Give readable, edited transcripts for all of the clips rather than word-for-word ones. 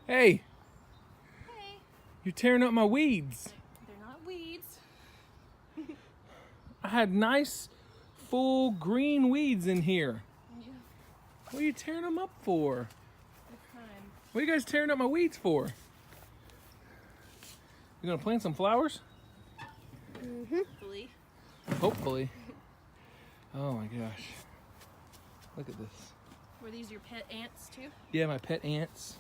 Hey, Hey. you're tearing up my weeds. They're not weeds. I had nice, full green weeds in here. Yeah, What are you tearing them up for? it's time. What are you guys tearing up my weeds for? You gonna plant some flowers? Hopefully. Hopefully. Oh my gosh. Look at this. Were these your pet ants too? Yeah, my pet ants.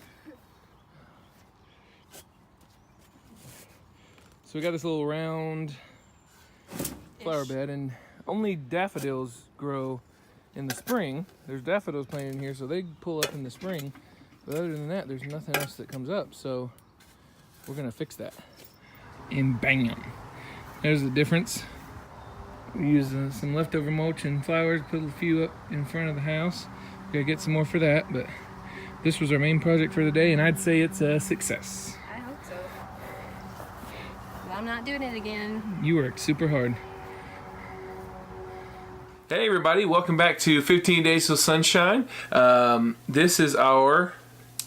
So we got this little round flower bed, and only daffodils grow in the spring. There's daffodils planted in here, so they pull up in the spring. But other than that, there's nothing else that comes up. So we're gonna fix that. And bam, there's the difference. We used some leftover mulch and flowers, put a few up in front of the house. We gotta get some more for that, but this was our main project for the day, and I'd say it's a success. I hope so. But I'm not doing it again. You worked super hard. Hey everybody, welcome back to 15 Days of Sunshine. This is our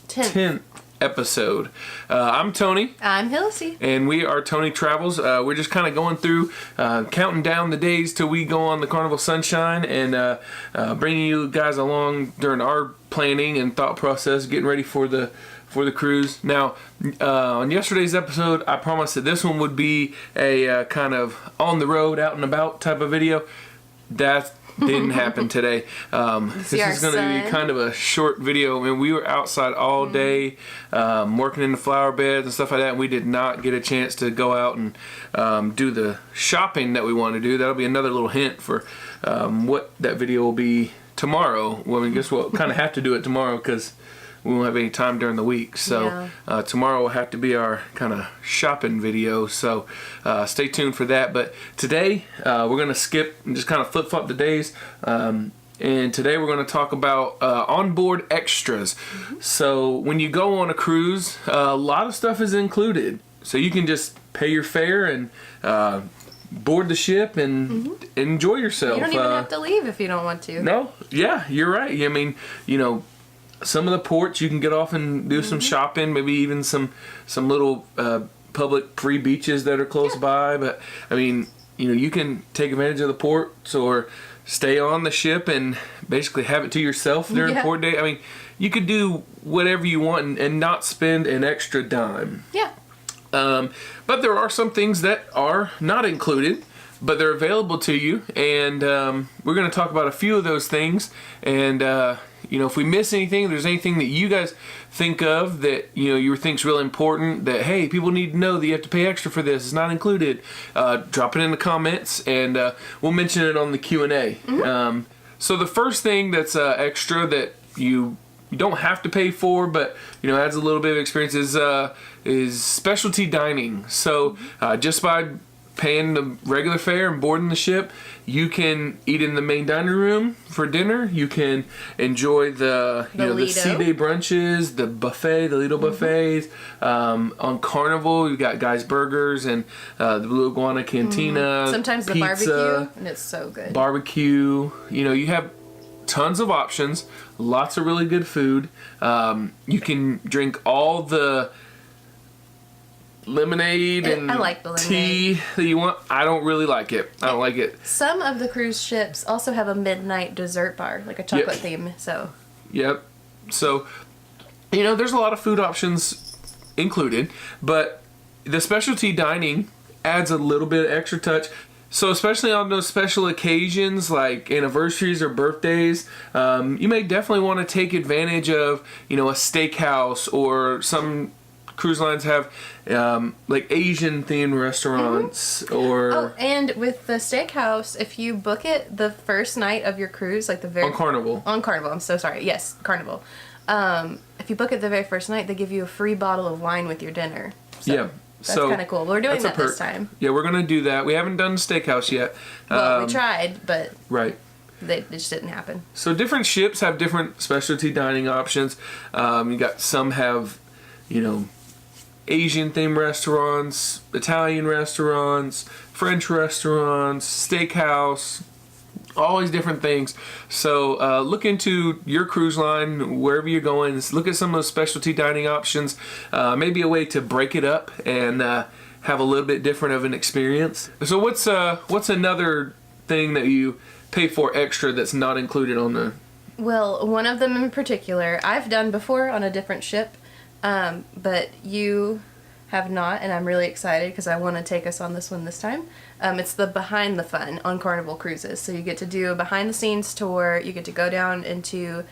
10th episode. I'm Tony. I'm Hilsey. And we are Tony Travels. We're just kind of going through, counting down the days till we go on the Carnival Sunshine, and bringing you guys along during our planning and thought process, getting ready for the cruise. Now, on yesterday's episode, I promised that this one would be a kind of on the road, out and about type of video. That didn't happen today. This is going to be kind of a short video. I mean, we were outside all day, working in the flower beds and stuff like that, and we did not get a chance to go out and do the shopping that we want to do. That'll be another little hint for what that video will be tomorrow. Well, I guess we'll kind of have to do it tomorrow because we won't have any time during the week. So tomorrow will have to be our kind of shopping video. So stay tuned for that. But today we're going to skip and just kind of flip-flop the days. And today we're going to talk about onboard extras. So when you go on a cruise, a lot of stuff is included. So you can just pay your fare and board the ship and enjoy yourself. You don't even have to leave if you don't want to. No, yeah, you're right. I mean, you know, some of the ports you can get off and do some shopping, maybe even some little public free beaches that are close by. But I mean, you know, you can take advantage of the ports or stay on the ship and basically have it to yourself during port day. I mean, you could do whatever you want and not spend an extra dime. Yeah. But there are some things that are not included, but they're available to you, and we're going to talk about a few of those things. And you know, if we miss anything, if there's anything that you guys think of that you think's really important, that hey, people need to know that you have to pay extra for this, it's not included, drop it in the comments, and we'll mention it on the Q&A. So the first thing that's extra that you don't have to pay for, but adds a little bit of experience is specialty dining. So just by paying the regular fare and boarding the ship, you can eat in the main dining room for dinner. You can enjoy the sea day brunches, the buffet, the Lido buffets. On Carnival, you've got Guy's Burgers and the Blue Iguana Cantina. Sometimes the pizza, barbecue, and it's so good. Barbecue. You have tons of options, lots of really good food. You can drink all the lemonade and I like the lemonade. tea that you want. I don't really like it. I don't like it. Some of the cruise ships also have a midnight dessert bar, like a chocolate theme. So So there's a lot of food options included, but the specialty dining adds a little bit of extra touch. So especially on those special occasions like anniversaries or birthdays, you may definitely want to take advantage of a steakhouse, or some cruise lines have like Asian themed restaurants. Or and with the steakhouse, if you book it the first night of your cruise, like the very on Carnival, I'm so sorry, yes, Carnival. If you book it the very first night, they give you a free bottle of wine with your dinner. So that's kind of cool. We're doing that this time. Yeah, we're gonna do that. We haven't done steakhouse yet. Well, we tried, but it just didn't happen. So different ships have different specialty dining options. You got some have Asian themed restaurants, Italian restaurants, French restaurants, steakhouse, Always different things. So look into your cruise line, wherever you're going. Look at some of those specialty dining options. Maybe a way to break it up and have a little bit different of an experience. So what's another thing that you pay for extra that's not included on the... Well, one of them in particular, I've done before on a different ship, but you have not, and I'm really excited because I want to take us on this one this time. It's the Behind the Fun on Carnival Cruises. So you get to do a behind-the-scenes tour. You get to go down into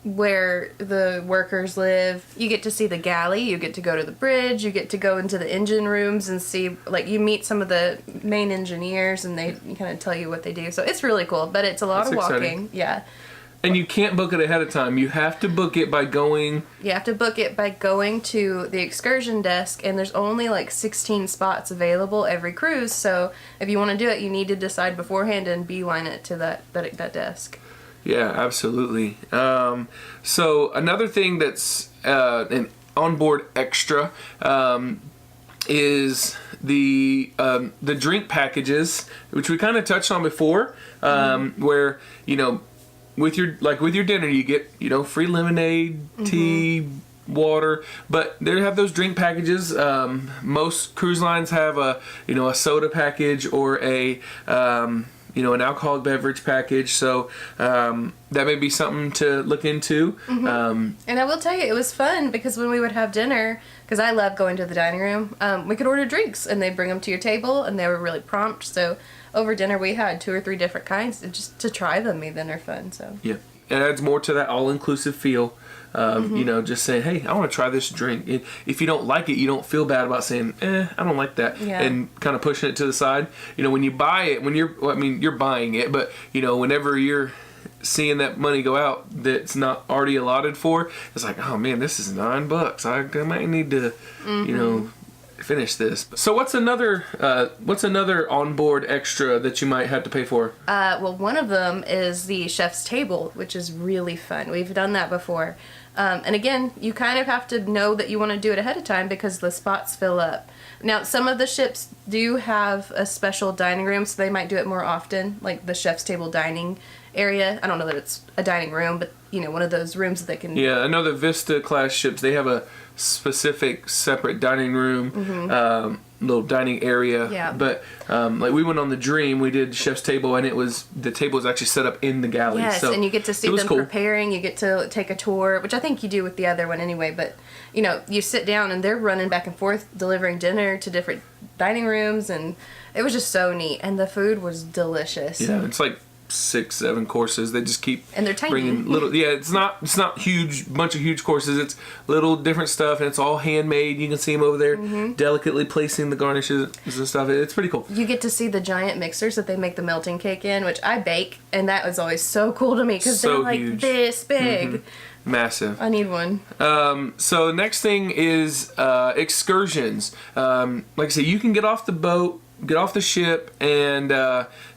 where the workers live. You get to see the galley. You get to go to the bridge. You get to go into the engine rooms and see, like, you meet some of the main engineers, and they kind of tell you what they do. So it's really cool, but it's a lot of walking. Exciting. Yeah. And you can't book it ahead of time. You have to book it by going... You have to book it by going to the excursion desk, and there's only like 16 spots available every cruise. So if you want to do it, you need to decide beforehand and beeline it to that desk. Yeah, absolutely. So another thing that's an onboard extra is the drink packages, which we kind of touched on before, where, you know, with your dinner you get, you know, free lemonade, tea, water, but they have those drink packages. Most cruise lines have a soda package or a an alcoholic beverage package, so that may be something to look into. And I will tell you, it was fun because when we would have dinner, because I love going to the dining room, we could order drinks and they'd bring them to your table, and they were really prompt. So over dinner we had 2 or 3 different kinds, and just to try them even are fun. So yeah, it adds more to that all-inclusive feel. You know, just saying, hey, I want to try this drink. If you don't like it, you don't feel bad about saying, I don't like that, and kind of pushing it to the side. You know, when you buy it, you're buying it, but, you know, whenever you're seeing that money go out that's not already allotted for, it's like, oh man, this is $9. I might need to, you know, finish this. So what's another onboard extra that you might have to pay for? Well, one of them is the chef's table, which is really fun. We've done that before. And again, you kind of have to know that you want to do it ahead of time because the spots fill up. Now, some of the ships do have a special dining room, so they might do it more often, like the chef's table dining area. I don't know that it's a dining room, but, you know, one of those rooms that they can... Yeah, I know the Vista class ships, they have a specific separate dining room, little dining area. Yeah. But like we went on the Dream, we did chef's table, and the table was actually set up in the galley. Yes, so and you get to see them preparing. You get to take a tour, which I think you do with the other one anyway. But, you know, you sit down and they're running back and forth delivering dinner to different dining rooms, and it was just so neat. And the food was delicious. Yeah, it's like 6-7 courses. They just keep and they're tiny. Bringing little. Yeah, it's not huge, bunch of huge courses. It's little different stuff, and it's all handmade. You can see them over there, delicately placing the garnishes and stuff. It's pretty cool. You get to see the giant mixers that they make the melting cake in, which I bake, and that was always so cool to me because they're like huge. This big. Massive. I need one. So the next thing is excursions. Like I said, you can get off the boat, get off the ship, and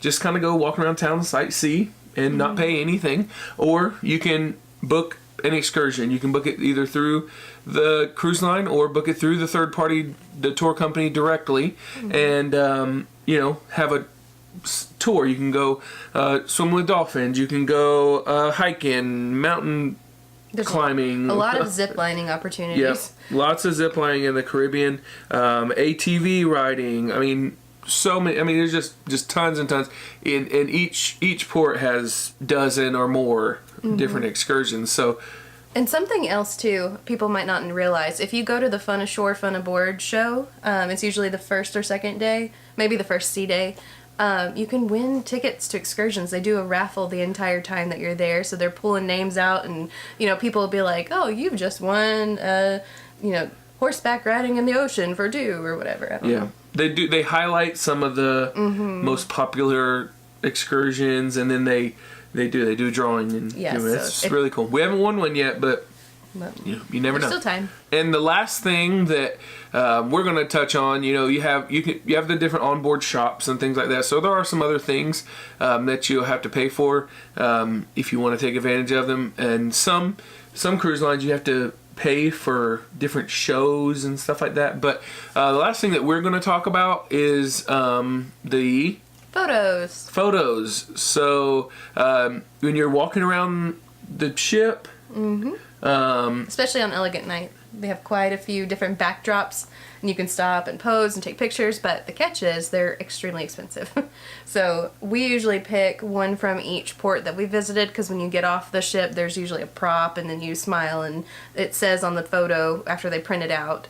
just kind of go walk around town and sightsee and not pay anything. Or you can book an excursion. You can book it either through the cruise line or book it through the third party, the tour company directly, and you know, have a tour. You can go swim with dolphins. You can go hiking, mountain climbing. A lot of zip lining opportunities. Yep. Lots of zip lining in the Caribbean. ATV riding. I mean, so many. I mean, there's just tons and tons. And each port has dozen or more different excursions. So. And something else too, people might not realize, if you go to the Fun Ashore, Fun Aboard show, it's usually the first or second day, maybe the first sea day. You can win tickets to excursions. They do a raffle the entire time that you're there, so they're pulling names out, and, you know, people will be like, "Oh, you've just won, you know, horseback riding in the ocean for 2 or whatever." I don't know. They do. They highlight some of the most popular excursions, and then they do a drawing, and it's really cool. We haven't won one yet, but you never know. There's still time. And the last thing that we're going to touch on, you know, you have the different onboard shops and things like that. So there are some other things that you'll have to pay for if you want to take advantage of them. And some cruise lines you have to pay for different shows and stuff like that. But the last thing that we're going to talk about is the Photos. Photos. So when you're walking around the ship, Especially on Elegant Night, they have quite a few different backdrops, and you can stop and pose and take pictures, but the catch is they're extremely expensive. So we usually pick one from each port that we visited, because when you get off the ship, there's usually a prop, and then you smile, and it says on the photo after they print it out,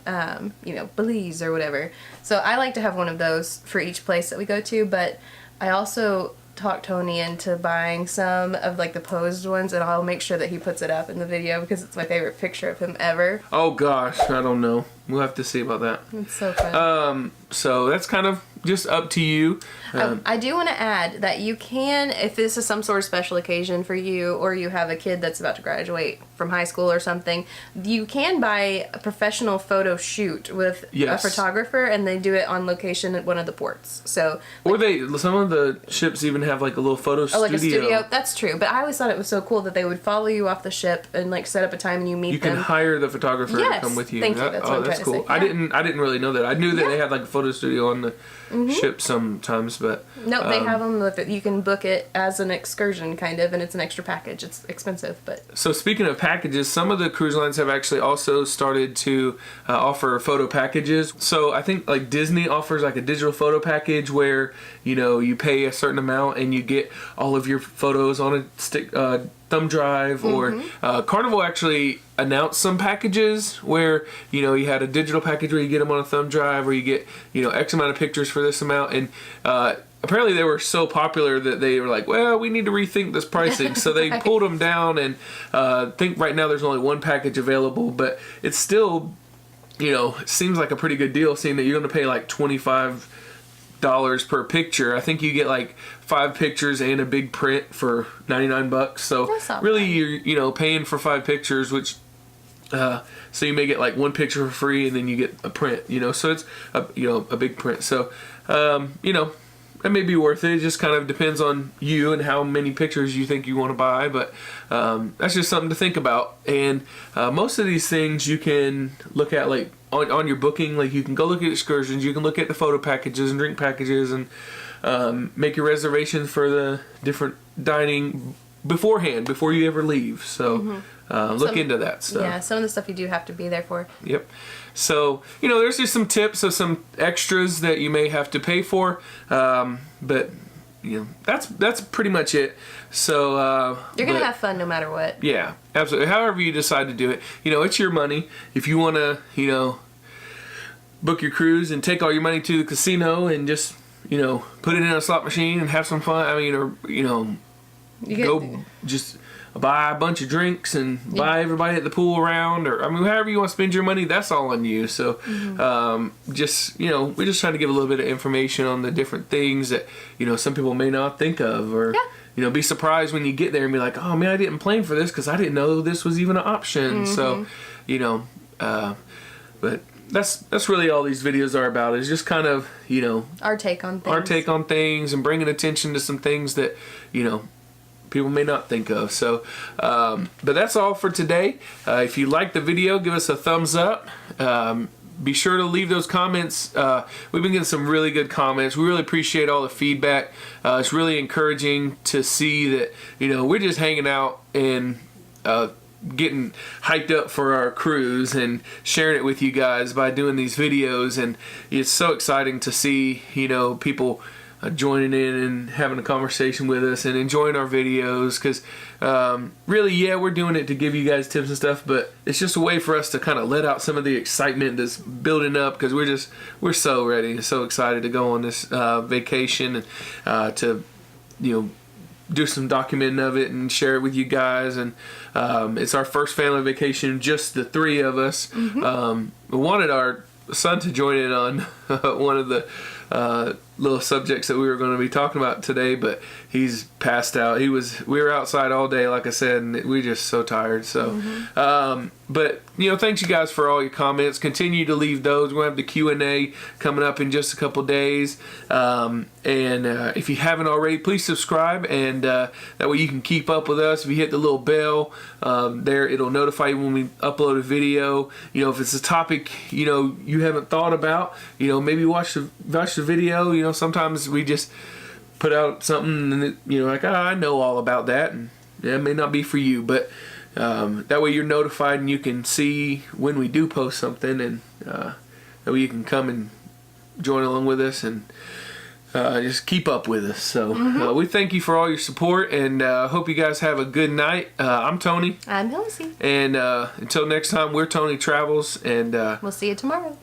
Belize or whatever. So I like to have one of those for each place that we go to, but I also talk Tony into buying some of like the posed ones, and I'll make sure that he puts it up in the video because it's my favorite picture of him ever. Oh gosh, I don't know. We'll have to see about that. It's so fun. So that's kind of just up to you. I do want to add that you can, if this is some sort of special occasion for you, or you have a kid that's about to graduate from high school or something, you can buy a professional photo shoot with a photographer, and they do it on location at one of the ports. So, or some of the ships even have like a little photo studio. Like a studio. That's true. But I always thought it was so cool that they would follow you off the ship and like set up a time and you meet them. You can hire the photographer to come with you. Thank you. That's what I'm trying cool. to say. Yeah. I didn't really know that. I knew that they had like a photo studio on the ship sometimes, but no, they have them that you can book it as an excursion kind of, and it's an extra package. It's expensive, but so speaking of packages, some of the cruise lines have actually also started to offer photo packages. So I think like Disney offers like a digital photo package where you pay a certain amount and you get all of your photos on a stick thumb drive, or Carnival actually announced some packages where you had a digital package where you get them on a thumb drive, or you get X amount of pictures for this amount, and apparently they were so popular that they were like, well, we need to rethink this pricing. So they pulled them down, and I think right now there's only one package available, but it's still it seems like a pretty good deal, seeing that you're going to pay like $25 per picture. I think you get like 5 pictures and a big print for $99. So really you're paying for 5 pictures, which so you may get like 1 picture for free, and then you get a print, so it's a big print. So it may be worth it. It just kind of depends on you and how many pictures you think you want to buy, but that's just something to think about. And most of these things you can look at like on your booking. Like you can go look at excursions, you can look at the photo packages and drink packages, and make your reservations for the different dining beforehand, before you ever leave. So look into that stuff. Yeah, some of the stuff you do have to be there for. Yep. So, there's just some tips of some extras that you may have to pay for. But, that's pretty much it. So, you're going to have fun no matter what. Yeah, absolutely. However you decide to do it, it's your money. If you want to, book your cruise and take all your money to the casino and just, put it in a slot machine and have some fun. I mean, or, go just buy a bunch of drinks and buy everybody at the pool around, or however you want to spend your money, that's all on you. So just we're just trying to give a little bit of information on the different things that some people may not think of, or be surprised when you get there and be like, oh man, I didn't plan for this because I didn't know this was even an option. So but that's really all these videos are about, is just kind of our take on things and bringing attention to some things that people may not think of. So but that's all for today. If you like the video, give us a thumbs up. Be sure to leave those comments. We've been getting some really good comments. We really appreciate all the feedback. It's really encouraging to see that we're just hanging out and getting hyped up for our cruise and sharing it with you guys by doing these videos. And it's so exciting to see people joining in and having a conversation with us and enjoying our videos, because really, we're doing it to give you guys tips and stuff, but it's just a way for us to kind of let out some of the excitement that's building up, because we're so ready and so excited to go on this vacation, and to do some documenting of it and share it with you guys. And it's our first family vacation, just the 3 of us. We wanted our son to join in on one of the little subjects that we were going to be talking about today, but he's passed out. We were outside all day, like I said, and we're just so tired. So but thanks you guys for all your comments. Continue to leave those. We're going to have the Q&A coming up in just a couple days, and if you haven't already, please subscribe, and that way you can keep up with us. If you hit the little bell there, it'll notify you when we upload a video. If it's a topic you haven't thought about, maybe watch the video. Sometimes we just put out something and like, I know all about that, and yeah, it may not be for you, but that way you're notified and you can see when we do post something, and that way you can come and join along with us and just keep up with us. So we thank you for all your support, and hope you guys have a good night. I'm Tony. I'm Elsie. And until next time, we're Tony Travels, and we'll see you tomorrow.